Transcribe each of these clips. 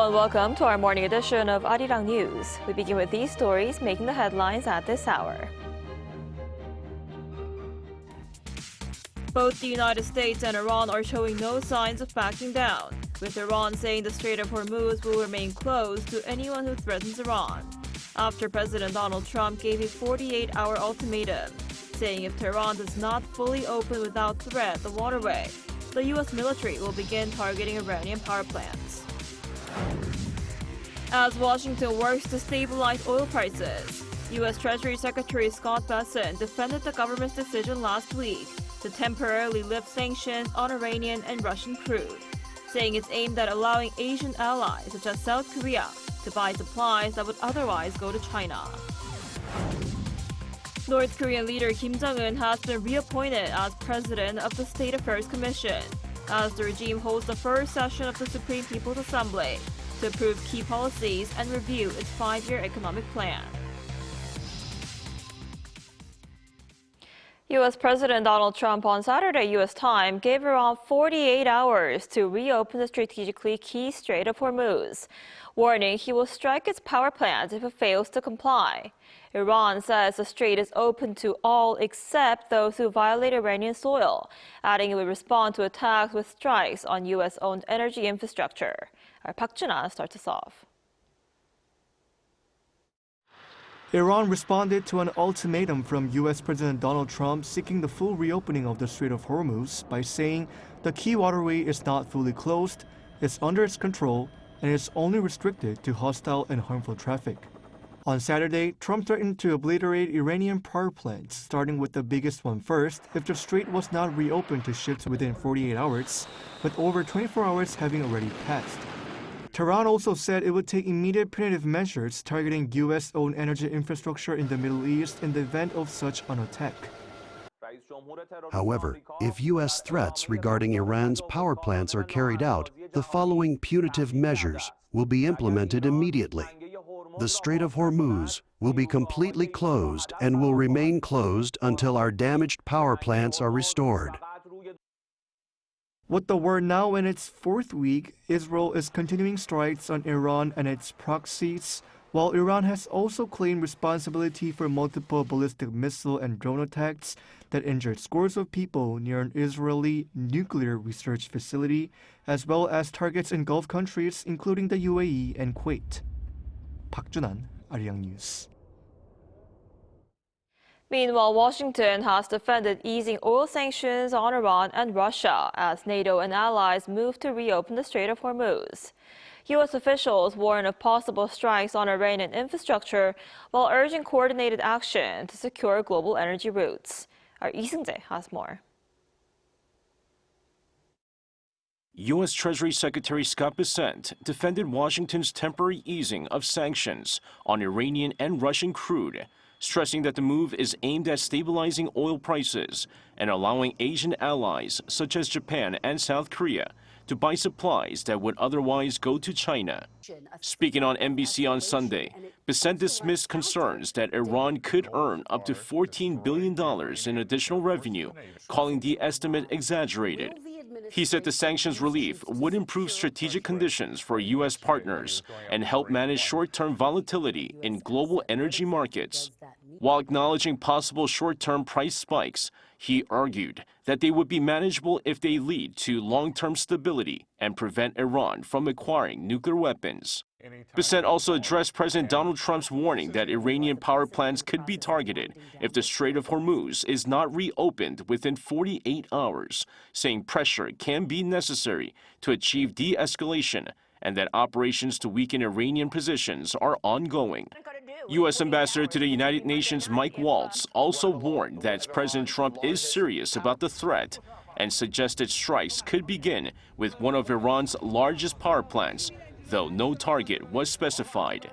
Hello and welcome to our morning edition of Arirang News. We begin with these stories making the headlines at this hour. Both the United States and Iran are showing no signs of backing down, with Iran saying the Strait of Hormuz will remain closed to anyone who threatens Iran, after President Donald Trump gave a 48-hour ultimatum, saying if Tehran does not fully open without threat the waterway, the U.S. military will begin targeting Iranian power plants. As Washington works to stabilize oil prices, U.S. Treasury Secretary Scott Bessent defended the government's decision last week to temporarily lift sanctions on Iranian and Russian crude, saying it's aimed at allowing Asian allies such as South Korea to buy supplies that would otherwise go to China. North Korean leader Kim Jong-un has been reappointed as president of the State Affairs Commission, as the regime holds the first session of the Supreme People's Assembly to approve key policies and review its 5-year economic plan. U.S. President Donald Trump on Saturday U.S. time gave Iran 48 hours to reopen the strategically key Strait of Hormuz, warning he will strike its power plants if it fails to comply. Iran says the strait is open to all except those who violate Iranian soil, adding it would respond to attacks with strikes on U.S.-owned energy infrastructure. Our Park Jun-ah starts us off. Iran responded to an ultimatum from U.S. President Donald Trump seeking the full reopening of the Strait of Hormuz by saying the key waterway is not fully closed, it's under its control, and is only restricted to hostile and harmful traffic. On Saturday, Trump threatened to obliterate Iranian power plants, starting with the biggest one first if the strait was not reopened to ships within 48 hours, with over 24 hours having already passed. Tehran also said it would take immediate punitive measures targeting U.S.-owned energy infrastructure in the Middle East in the event of such an attack. However, if U.S. threats regarding Iran's power plants are carried out, the following punitive measures will be implemented immediately. The Strait of Hormuz will be completely closed and will remain closed until our damaged power plants are restored. With the war now in its 4th week, Israel is continuing strikes on Iran and its proxies, while Iran has also claimed responsibility for multiple ballistic missile and drone attacks that injured scores of people near an Israeli nuclear research facility, as well as targets in Gulf countries including the UAE and Kuwait. Park Jun-ah, Arirang News. Meanwhile, Washington has defended easing oil sanctions on Iran and Russia as NATO and allies move to reopen the Strait of Hormuz. U.S. officials warn of possible strikes on Iranian infrastructure while urging coordinated action to secure global energy routes. Our Lee Seung-jae has more. U.S. Treasury Secretary Scott Bessent defended Washington's temporary easing of sanctions on Iranian and Russian crude, stressing that the move is aimed at stabilizing oil prices and allowing Asian allies such as Japan and South Korea to buy supplies that would otherwise go to China. Speaking on NBC on Sunday, Bessent dismissed concerns that Iran could earn up to $14 billion in additional revenue, calling the estimate exaggerated. He said the sanctions relief would improve strategic conditions for U.S. partners and help manage short-term volatility in global energy markets. While acknowledging possible short-term price spikes, he argued that they would be manageable if they lead to long-term stability and prevent Iran from acquiring nuclear weapons. Bessent also addressed President Donald Trump's warning that Iranian power plants could be targeted if the Strait of Hormuz is not reopened within 48 hours, saying pressure can be necessary to achieve de-escalation and that operations to weaken Iranian positions are ongoing. U.S. Ambassador to the United Nations Mike Waltz also warned that President Trump is serious about the threat and suggested strikes could begin with one of Iran's largest power plants, though no target was specified.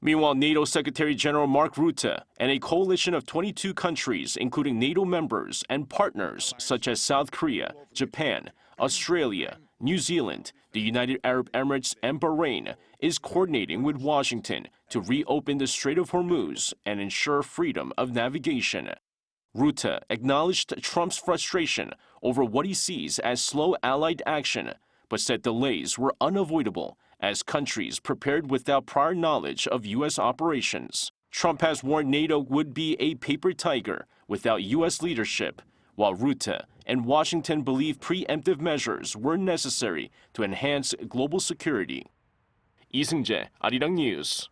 Meanwhile, NATO Secretary General Mark Rutte and a coalition of 22 countries, including NATO members and partners such as South Korea, Japan, Australia, New Zealand, the United Arab Emirates, and Bahrain, is coordinating with Washington to reopen the Strait of Hormuz and ensure freedom of navigation. Rutte acknowledged Trump's frustration over what he sees as slow Allied action, but said delays were unavoidable as countries prepared without prior knowledge of U.S. operations. Trump has warned NATO would be a paper tiger without U.S. leadership, while Rutte and Washington believe preemptive measures were necessary to enhance global security. Lee Seung-jae, Arirang News.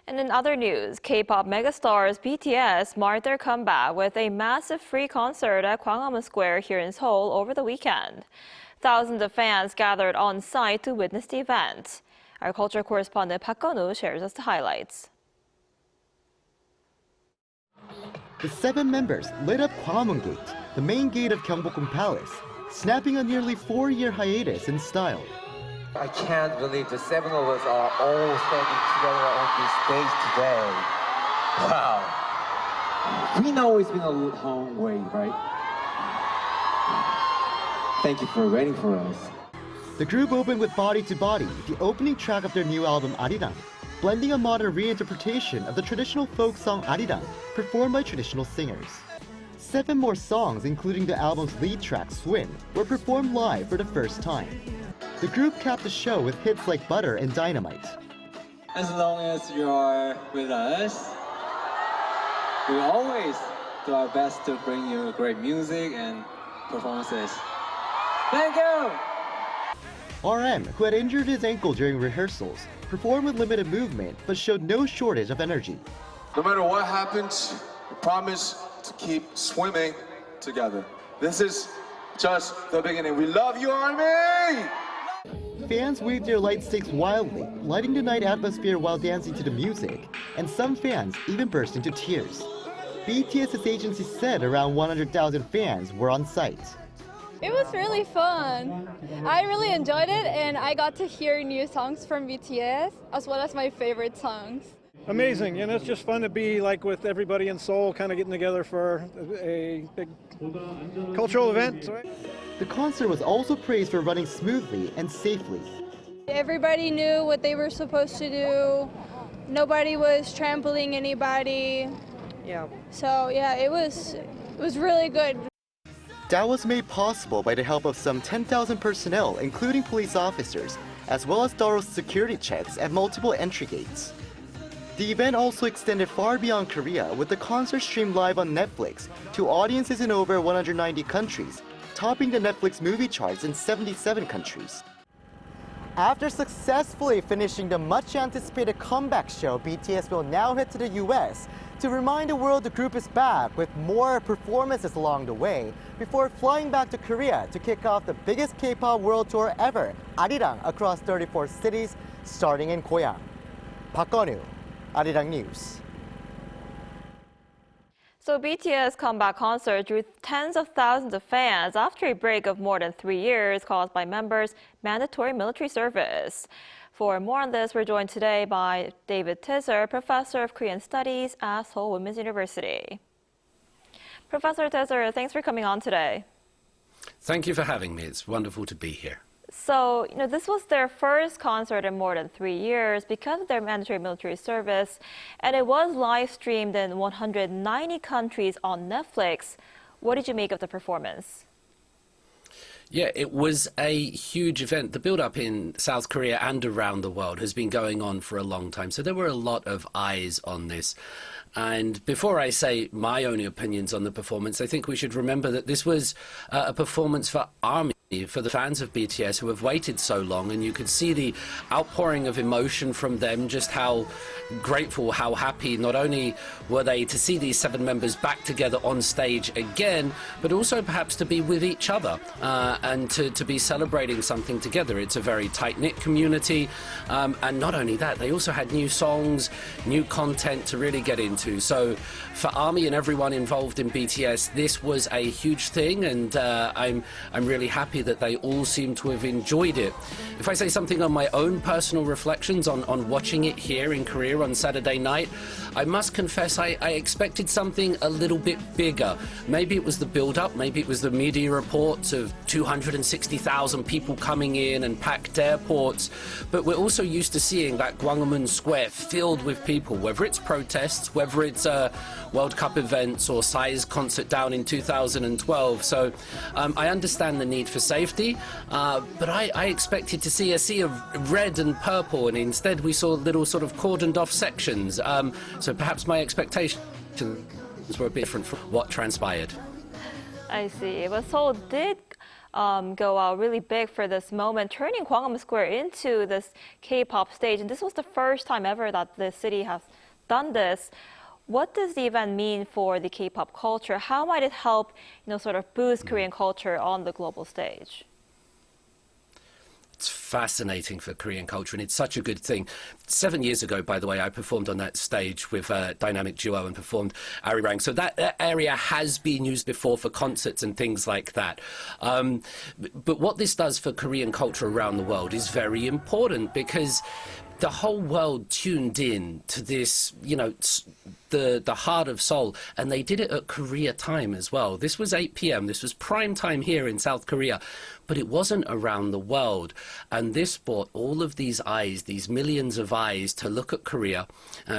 And in other news, K-pop megastars BTS marked their comeback with a massive free concert at Gwanghwamun Square here in Seoul over the weekend. Thousands of fans gathered on site to witness the event. Our culture correspondent Park Gun-woo shares us the highlights. The 7 members lit up Gwanghwamun Gate, the main gate of Gyeongbokgung Palace, snapping a nearly 4-year hiatus in style. I can't believe the 7 of us are all standing together on this stage today. Wow. We know it's been a long wait, right? Thank you for waiting for us. The group opened with Body to Body, the opening track of their new album Arirang, blending a modern reinterpretation of the traditional folk song Arirang, performed by traditional singers. 7 more songs, including the album's lead track Swim, were performed live for the first time. The group capped the show with hits like Butter and Dynamite. As long as you're with us, we always do our best to bring you great music and performances. Thank you! RM, who had injured his ankle during rehearsals, performed with limited movement but showed no shortage of energy. No matter what happens, we promise to keep swimming together. This is just the beginning. We love you, Army! Fans waved their light sticks wildly, lighting the night atmosphere while dancing to the music, and some fans even burst into tears. BTS's agency said around 100,000 fans were on site. It was really fun. I really enjoyed it, and I got to hear new songs from BTS, as well as my favorite songs. Amazing, and it's just fun to be like with everybody in Seoul, kind of getting together for a big cultural event. The concert was also praised for running smoothly and safely. Everybody knew what they were supposed to do. Nobody was trampling anybody. Yeah. So yeah, it was really good. That was made possible by the help of some 10,000 personnel, including police officers, as well as thorough security checks at multiple entry gates. The event also extended far beyond Korea, with the concert streamed live on Netflix to audiences in over 190 countries, topping the Netflix movie charts in 77 countries. After successfully finishing the much-anticipated comeback show, BTS will now head to the US to remind the world the group is back with more performances along the way before flying back to Korea to kick off the biggest K-pop world tour ever, Arirang, across 34 cities, starting in Goyang. Park Gun-woo, Arirang News. So BTS comeback concert drew tens of thousands of fans after a break of more than 3 years caused by members' mandatory military service. For more on this, we're joined today by David Tisser, Professor of Korean Studies at Seoul Women's University. Professor Tisser, thanks for coming on today. Thank you for having me. It's wonderful to be here. So, this was their first concert in more than 3 years because of their mandatory military service, and it was live streamed in 190 countries on Netflix. What did you make of the performance? Yeah, it was a huge event. The build-up in South Korea and around the world has been going on for a long time, so there were a lot of eyes on this. And before I say my own opinions on the performance, I think we should remember that this was a performance for ARMY, for the fans of BTS who have waited so long, and you could see the outpouring of emotion from them, just how grateful, how happy not only were they to see these 7 members back together on stage again, but also perhaps to be with each other and to be celebrating something together. It's a very tight-knit community, and not only that, they also had new songs, new content to really get into. So for ARMY and everyone involved in BTS, this was a huge thing, and I'm really happy that they all seem to have enjoyed it. If I say something on my own personal reflections on watching it here in Korea on Saturday night, I must confess I expected something a little bit bigger. Maybe it was the build-up, maybe it was the media reports of 260,000 people coming in and packed airports, but we're also used to seeing that Gwanghwamun Square filled with people, whether it's protests, whether it's World Cup events or Psy's concert down in 2012. So I understand the need for safety, but I expected to see a sea of red and purple, and instead we saw little sort of cordoned off sections. So perhaps my expectations were a bit different from what transpired. I see. But Seoul did go out really big for this moment, turning Gwanghwamun Square into this K-pop stage. And this was the first time ever that the city has done this. What does the event mean for the K-pop culture? How might it help, sort of boost Korean culture on the global stage? It's fascinating for Korean culture, and it's such a good thing. 7 years ago, by the way, I performed on that stage with a dynamic duo and performed Arirang. So that area has been used before for concerts and things like that. But what this does for Korean culture around the world is very important, because the whole world tuned in to this, the heart of Seoul, and they did it at Korea time as well. This was 8 p.m. This was prime time here in South Korea, but it wasn't around the world. And this brought all of these eyes, these millions of eyes, to look at Korea,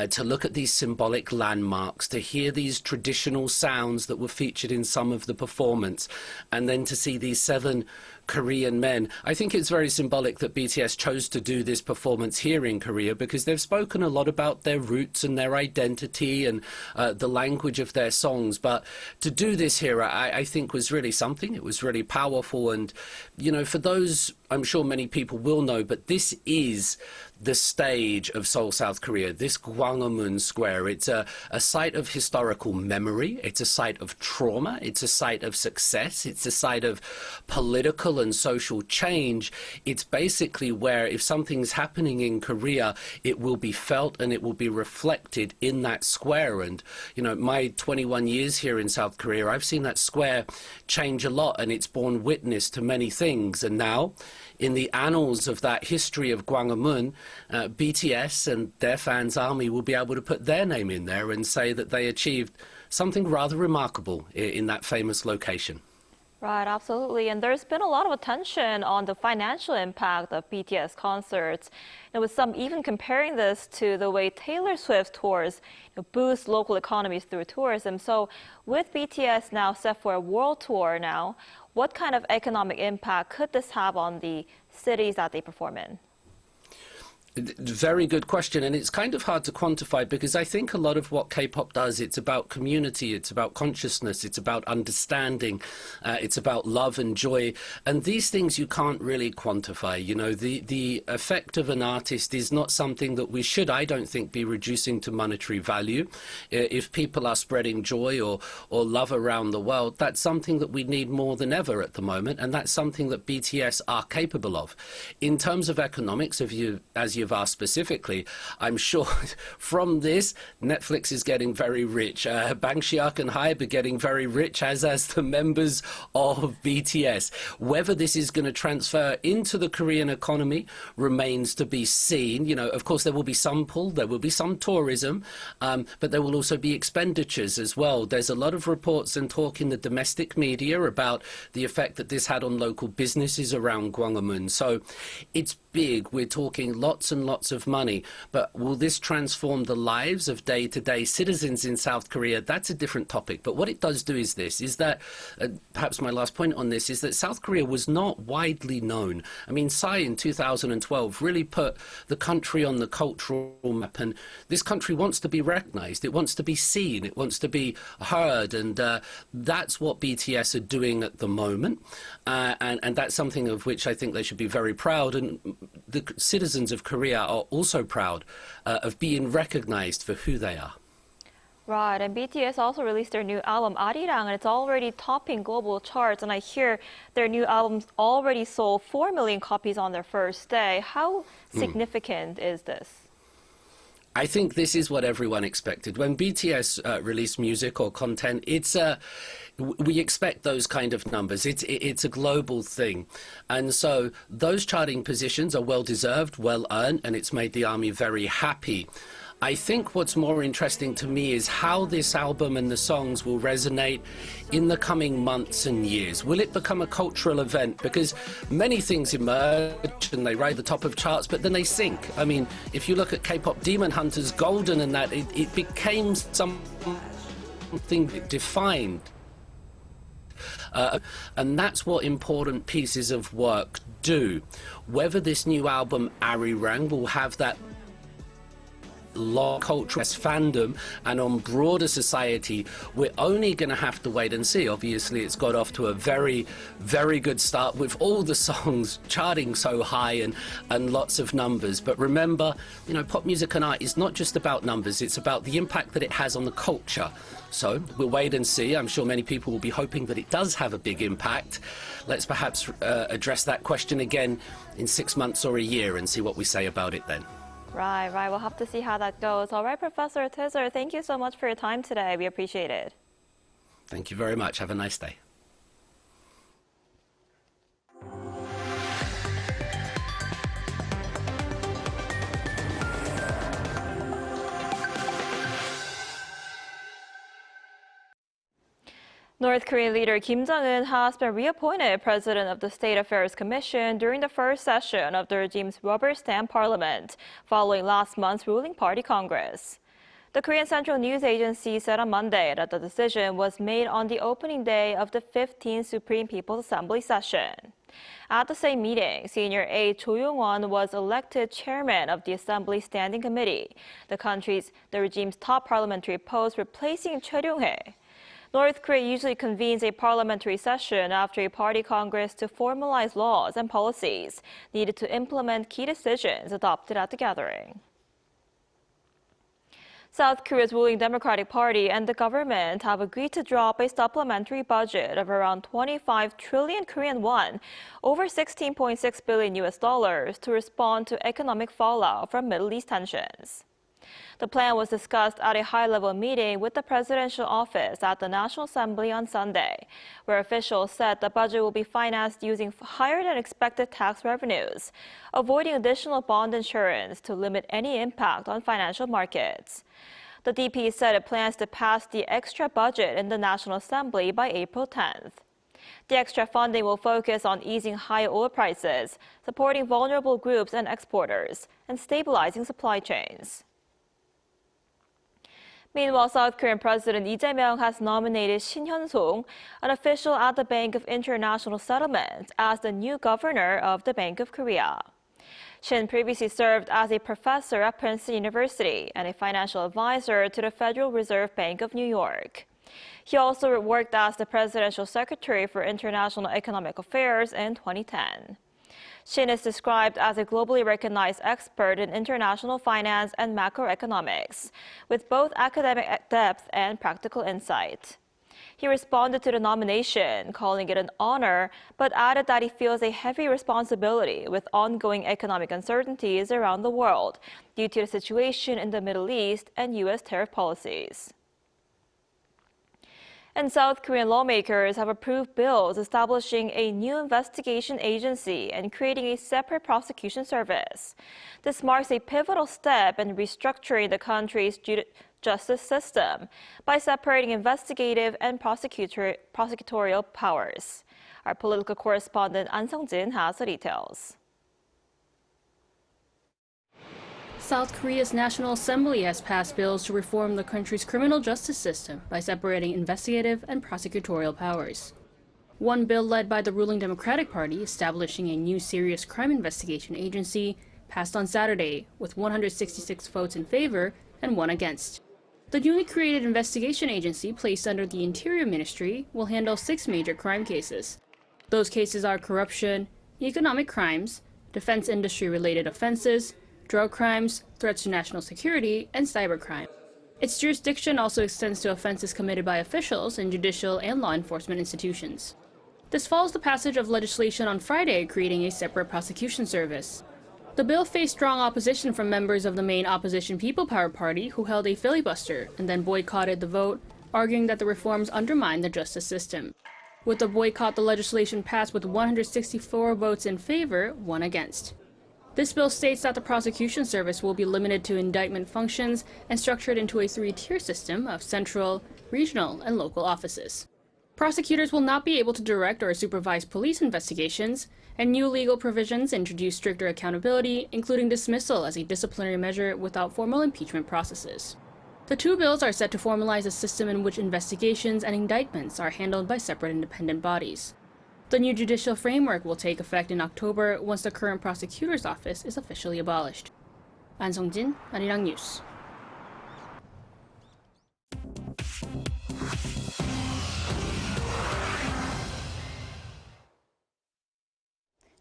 to look at these symbolic landmarks, to hear these traditional sounds that were featured in some of the performance, and then to see these 7 Korean men. I think it's very symbolic that BTS chose to do this performance here in Korea, because they've spoken a lot about their roots and their identity and the language of their songs. But to do this here, I think was really something. It was really powerful. And, for those, I'm sure many people will know, but this is the stage of Seoul, South Korea, this Gwanghwamun Square. It's a site of historical memory. It's a site of trauma. It's a site of success. It's a site of political and social change. It's basically where, if something's happening in Korea, it will be felt and it will be reflected in that square. And, my 21 years here in South Korea, I've seen that square change a lot, and it's borne witness to many things. And now, in the annals of that history of Gwanghwamun, BTS and their fans' army will be able to put their name in there and say that they achieved something rather remarkable in that famous location. Right, absolutely. And there's been a lot of attention on the financial impact of BTS concerts. And with some even comparing this to the way Taylor Swift tours boost local economies through tourism. So with BTS now set for a world tour now, what kind of economic impact could this have on the cities that they perform in? Very good question, and it's kind of hard to quantify, because I think a lot of what K-pop does, it's about community, it's about consciousness, it's about understanding, it's about love and joy, and these things you can't really quantify. The effect of an artist is not something that we should, I don't think, be reducing to monetary value. If people are spreading joy or love around the world, that's something that we need more than ever at the moment, and that's something that BTS are capable of. In terms of economics, as you've asked specifically, I'm sure from this, Netflix is getting very rich. Bang Si-hyuk and Hybe are getting very rich, as the members of BTS. Whether this is going to transfer into the Korean economy remains to be seen. Of course, there will be some pull, there will be some tourism, but there will also be expenditures as well. There's a lot of reports and talk in the domestic media about the effect that this had on local businesses around Gwanghwamun. So it's big. We're talking lots and lots of money. But will this transform the lives of day-to-day citizens in South Korea? That's a different topic. But what it does do is that, perhaps my last point on this, is that South Korea was not widely known. I mean, Psy in 2012 really put the country on the cultural map, and this country wants to be recognized. It wants to be seen. It wants to be heard. And that's what BTS are doing at the moment. And that's something of which I think they should be very proud. And the citizens of Korea are also proud of being recognized for who they are. Right, and BTS also released their new album, Arirang, and it's already topping global charts. And I hear their new album's already sold 4 million copies on their first day. How significant is this? I think this is what everyone expected. When BTS release music or content, we expect those kind of numbers. It's a global thing. And so those charting positions are well-deserved, well-earned, and it's made the ARMY very happy. I think what's more interesting to me is how this album and the songs will resonate in the coming months and years. Will it become a cultural event? Because many things emerge and they ride the top of charts, but then they sink. I mean, if you look at K-pop Demon Hunters, Golden and that, it became something defined. And that's what important pieces of work do. Whether this new album, Arirang, will have that long cultural fandom and on broader society, we're only going to have to wait and see. Obviously, it's got off to a very, very good start with all the songs charting so high and lots of numbers. But remember, you know, pop music and art is not just about numbers, it's about the impact that it has on the culture. So we'll wait and see. I'm sure many people will be hoping that it does have a big impact. Let's perhaps address that question again in 6 months or a year and see what we say about it then. Right. We'll have to see how that goes. All right, Professor Tisser, thank you so much for your time today. We appreciate it. Thank you very much. Have a nice day. North Korean leader Kim Jong-un has been reappointed president of the State Affairs Commission during the first session of the regime's rubber stamp parliament, following last month's ruling party Congress. The Korean Central News Agency said on Monday that the decision was made on the opening day of the 15th Supreme People's Assembly session. At the same meeting, senior aide Cho Yong-won was elected chairman of the Assembly Standing Committee, the regime's top parliamentary post, replacing Choi Ryong-hae. North Korea usually convenes a parliamentary session after a party congress to formalize laws and policies needed to implement key decisions adopted at the gathering. South Korea's ruling Democratic Party and the government have agreed to drop a supplementary budget of around 25 trillion Korean won, over $16.6 billion to respond to economic fallout from Middle East tensions. The plan was discussed at a high-level meeting with the presidential office at the National Assembly on Sunday, where officials said the budget will be financed using higher-than-expected tax revenues, avoiding additional bond insurance to limit any impact on financial markets. The DP said it plans to pass the extra budget in the National Assembly by April 10th. The extra funding will focus on easing high oil prices, supporting vulnerable groups and exporters, and stabilizing supply chains. Meanwhile, South Korean President Lee Jae-myung has nominated Shin Hyun-song, an official at the Bank of International Settlements, as the new governor of the Bank of Korea. Shin previously served as a professor at Princeton University and a financial advisor to the Federal Reserve Bank of New York. He also worked as the presidential secretary for international economic affairs in 2010. Shin is described as a globally recognized expert in international finance and macroeconomics, with both academic depth and practical insight. He responded to the nomination, calling it an honor, but added that he feels a heavy responsibility with ongoing economic uncertainties around the world due to the situation in the Middle East and U.S. tariff policies. And South Korean lawmakers have approved bills establishing a new investigation agency and creating a separate prosecution service. This marks a pivotal step in restructuring the country's justice system by separating investigative and prosecutorial powers. Our political correspondent An Sung-jin has the details. South Korea's National Assembly has passed bills to reform the country's criminal justice system by separating investigative and prosecutorial powers. One bill led by the ruling Democratic Party establishing a new serious crime investigation agency passed on Saturday with 166 votes in favor and 1 against. The newly created investigation agency placed under the Interior Ministry will handle 6 major crime cases. Those cases are corruption, economic crimes, defense industry-related offenses, drug crimes, threats to national security, and cybercrime. Its jurisdiction also extends to offenses committed by officials in judicial and law enforcement institutions. This follows the passage of legislation on Friday creating a separate prosecution service. The bill faced strong opposition from members of the main opposition People Power Party who held a filibuster and then boycotted the vote, arguing that the reforms undermine the justice system. With the boycott, the legislation passed with 164 votes in favor, 1 against. This bill states that the prosecution service will be limited to indictment functions and structured into a 3-tier system of central, regional, and local offices. Prosecutors will not be able to direct or supervise police investigations, and new legal provisions introduce stricter accountability, including dismissal as a disciplinary measure without formal impeachment processes. The two bills are set to formalize a system in which investigations and indictments are handled by separate independent bodies. The new judicial framework will take effect in October once the current prosecutor's office is officially abolished. An Sung-jin, Arirang News.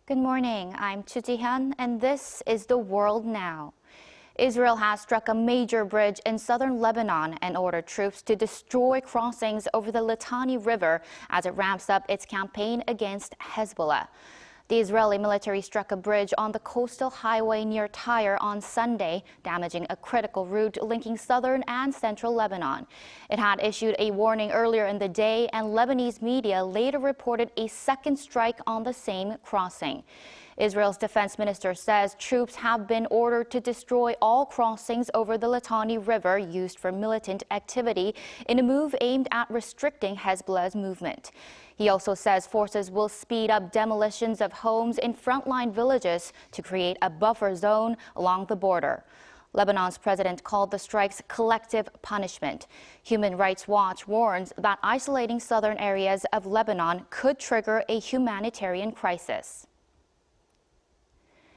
Good morning, I'm Chu Ji-hyun, and this is The World Now. Israel has struck a major bridge in southern Lebanon and ordered troops to destroy crossings over the Litani River as it ramps up its campaign against Hezbollah. The Israeli military struck a bridge on the coastal highway near Tyre on Sunday, damaging a critical route linking southern and central Lebanon. It had issued a warning earlier in the day, and Lebanese media later reported a second strike on the same crossing. Israel's defense minister says troops have been ordered to destroy all crossings over the Litani River used for militant activity in a move aimed at restricting Hezbollah's movement. He also says forces will speed up demolitions of homes in frontline villages to create a buffer zone along the border. Lebanon's president called the strikes collective punishment. Human Rights Watch warns that isolating southern areas of Lebanon could trigger a humanitarian crisis.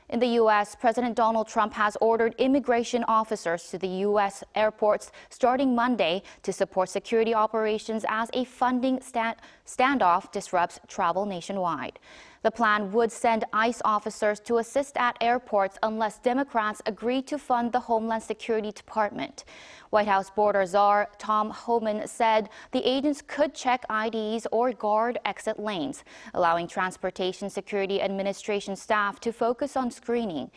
In the U.S., President Donald Trump has ordered immigration officers to the U.S. airports starting Monday to support security operations as a funding standoff disrupts travel nationwide. The plan would send ICE officers to assist at airports unless Democrats agree to fund the Homeland Security Department. White House border czar Tom Homan said the agents could check IDs or guard exit lanes, allowing Transportation Security Administration staff to focus on screening.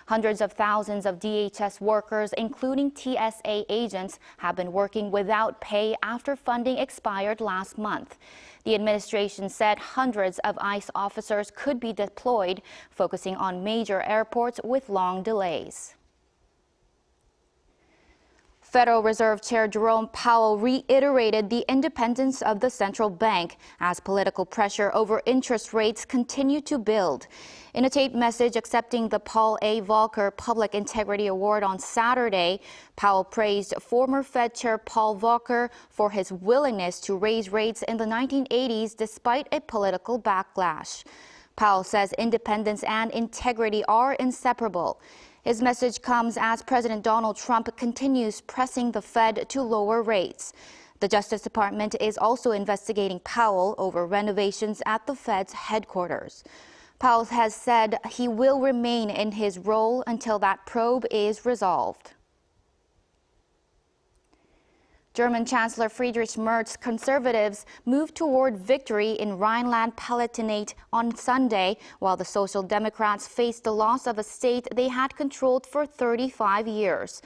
Hundreds of thousands of DHS workers, including TSA agents, have been working without pay after funding expired last month. The administration said hundreds of ICE officers could be deployed, focusing on major airports with long delays. Federal Reserve Chair Jerome Powell reiterated the independence of the central bank as political pressure over interest rates continue to build. In a taped message accepting the Paul A. Volcker Public Integrity Award on Saturday, Powell praised former Fed Chair Paul Volcker for his willingness to raise rates in the 1980s despite a political backlash. Powell says independence and integrity are inseparable. His message comes as President Donald Trump continues pressing the Fed to lower rates. The Justice Department is also investigating Powell over renovations at the Fed's headquarters. Powell has said he will remain in his role until that probe is resolved. German Chancellor Friedrich Merz conservatives moved toward victory in Rhineland-Palatinate on Sunday, while the Social Democrats faced the loss of a state they had controlled for 35 years.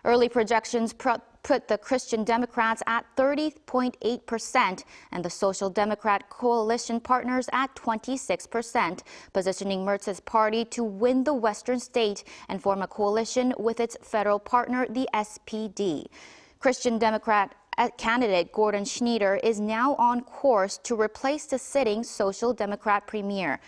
Early projections put the Christian Democrats at 30.8% and the Social Democrat coalition partners at 26%, positioning Merz's party to win the western state and form a coalition with its federal partner, the SPD. Christian Democrat candidate Gordon Schneider is now on course to replace the sitting Social Democrat premier.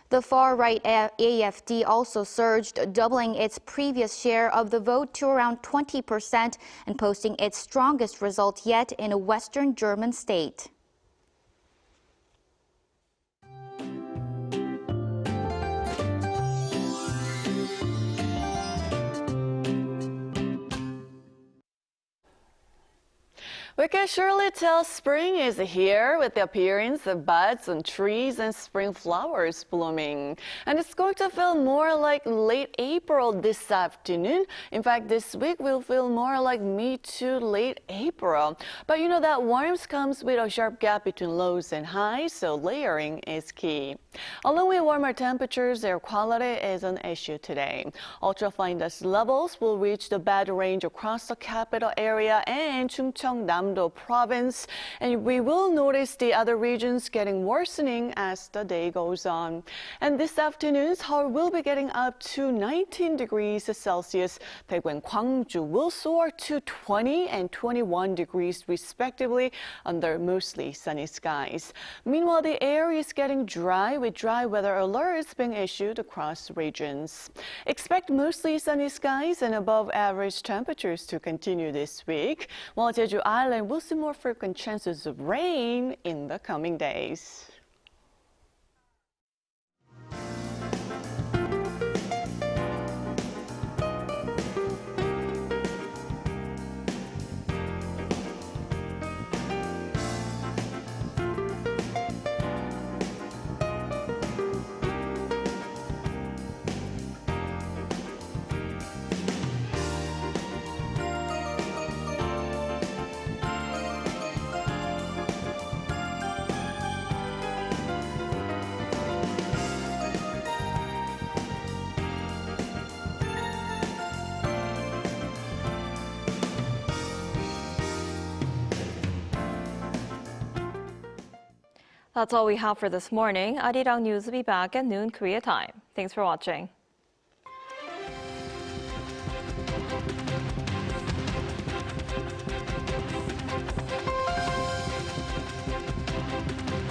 The far-right AfD also surged, doubling its previous share of the vote to around 20% and posting its strongest result yet in a western German state. We can surely tell spring is here with the appearance of buds on trees and spring flowers blooming. And it's going to feel more like late April this afternoon. In fact, this week will feel more like mid to late April. But you know that warmth comes with a sharp gap between lows and highs, so layering is key. Along with warmer temperatures, air quality is an issue today. Ultrafine dust levels will reach the bad range across the capital area and Chungcheong, Namdo Jeongnam-do province, and we will notice the other regions getting worsening as the day goes on. And this afternoon, Seoul will be getting up to 19 degrees Celsius. Daegu and Gwangju will soar to 20 and 21 degrees respectively under mostly sunny skies. Meanwhile, the air is getting dry with dry weather alerts being issued across regions. Expect mostly sunny skies and above average temperatures to continue this week, while Jeju Island will see more frequent chances of rain in the coming days. That's all we have for this morning. Arirang News will be back at noon Korea time. Thanks for watching.